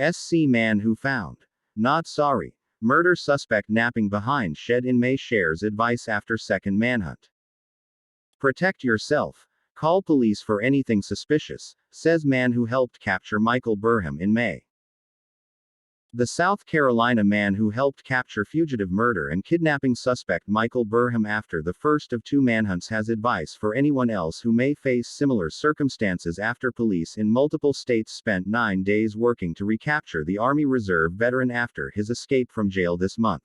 SC man who found. Not sorry. Murder suspect napping behind shed in May shares advice after second manhunt. Protect yourself. Call police for anything suspicious, says man who helped capture Michael Burham in May. The South Carolina man who helped capture fugitive murder and kidnapping suspect Michael Burham after the first of two manhunts has advice for anyone else who may face similar circumstances after police in multiple states spent 9 days working to recapture the Army Reserve veteran after his escape from jail this month.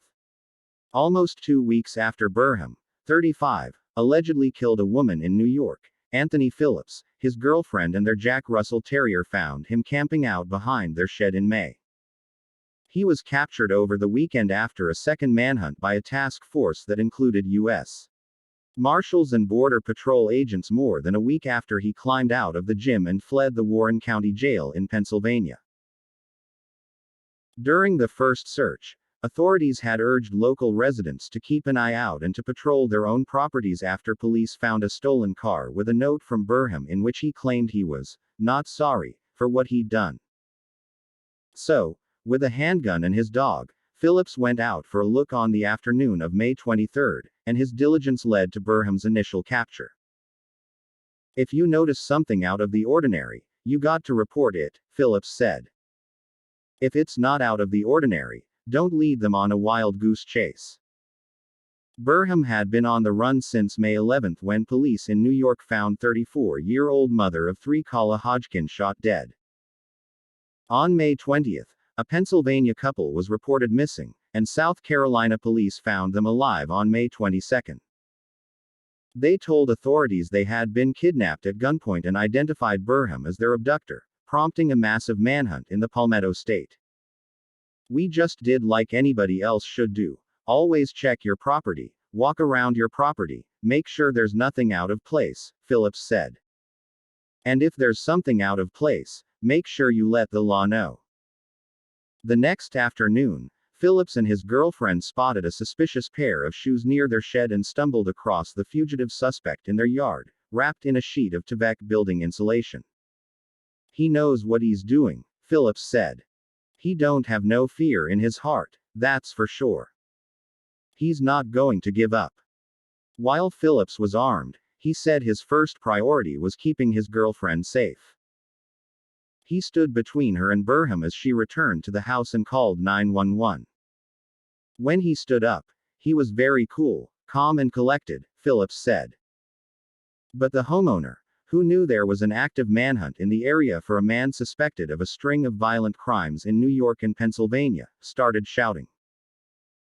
Almost 2 weeks after Burham, 35, allegedly killed a woman in New York, Anthony Phillips, his girlfriend and their Jack Russell Terrier found him camping out behind their shed in May. He was captured over the weekend after a second manhunt by a task force that included U.S. Marshals and Border Patrol agents more than a week after he climbed out of the gym and fled the Warren County Jail in Pennsylvania. During the first search, authorities had urged local residents to keep an eye out and to patrol their own properties after police found a stolen car with a note from Burham in which he claimed he was not sorry for what he'd done. So, with a handgun and his dog, Phillips went out for a look on the afternoon of May 23, and his diligence led to Burham's initial capture. If you notice something out of the ordinary, you got to report it, Phillips said. If it's not out of the ordinary, don't lead them on a wild goose chase. Burham had been on the run since May 11 when police in New York found 34-year-old mother of 3 Kala Hodgkin shot dead. On May 20, a Pennsylvania couple was reported missing, and South Carolina police found them alive on May 22. They told authorities they had been kidnapped at gunpoint and identified Burham as their abductor, prompting a massive manhunt in the Palmetto State. We just did like anybody else should do. Always check your property, walk around your property, make sure there's nothing out of place, Phillips said. And if there's something out of place, make sure you let the law know. The next afternoon, Phillips and his girlfriend spotted a suspicious pair of shoes near their shed and stumbled across the fugitive suspect in their yard, wrapped in a sheet of Tvec building insulation. He knows what he's doing, Phillips said. He don't have no fear in his heart, that's for sure. He's not going to give up. While Phillips was armed, he said his first priority was keeping his girlfriend safe. He stood between her and Burham as she returned to the house and called 911. When he stood up, he was very cool, calm and collected, Phillips said. But the homeowner, who knew there was an active manhunt in the area for a man suspected of a string of violent crimes in New York and Pennsylvania, started shouting.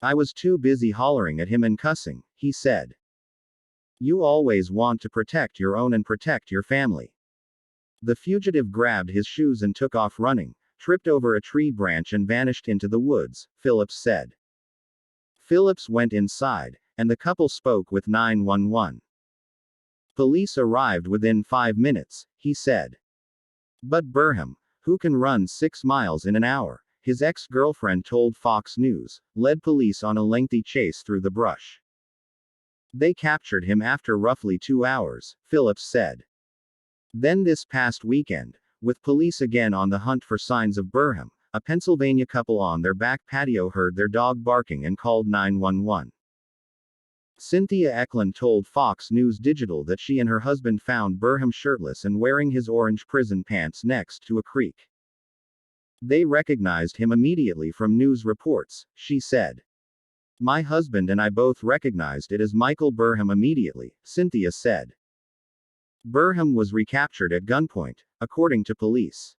I was too busy hollering at him and cussing, he said. You always want to protect your own and protect your family. The fugitive grabbed his shoes and took off running, tripped over a tree branch and vanished into the woods, Phillips said. Phillips went inside, and the couple spoke with 911. Police arrived within 5 minutes, he said. But Burham, who can run 6 miles in an hour, his ex-girlfriend told Fox News, led police on a lengthy chase through the brush. They captured him after roughly 2 hours, Phillips said. Then this past weekend, with police again on the hunt for signs of Burham, a Pennsylvania couple on their back patio heard their dog barking and called 911. Cynthia Eklund told Fox News Digital that she and her husband found Burham shirtless and wearing his orange prison pants next to a creek. They recognized him immediately from news reports, she said. My husband and I both recognized it as Michael Burham immediately, Cynthia said. Burham was recaptured at gunpoint, according to police.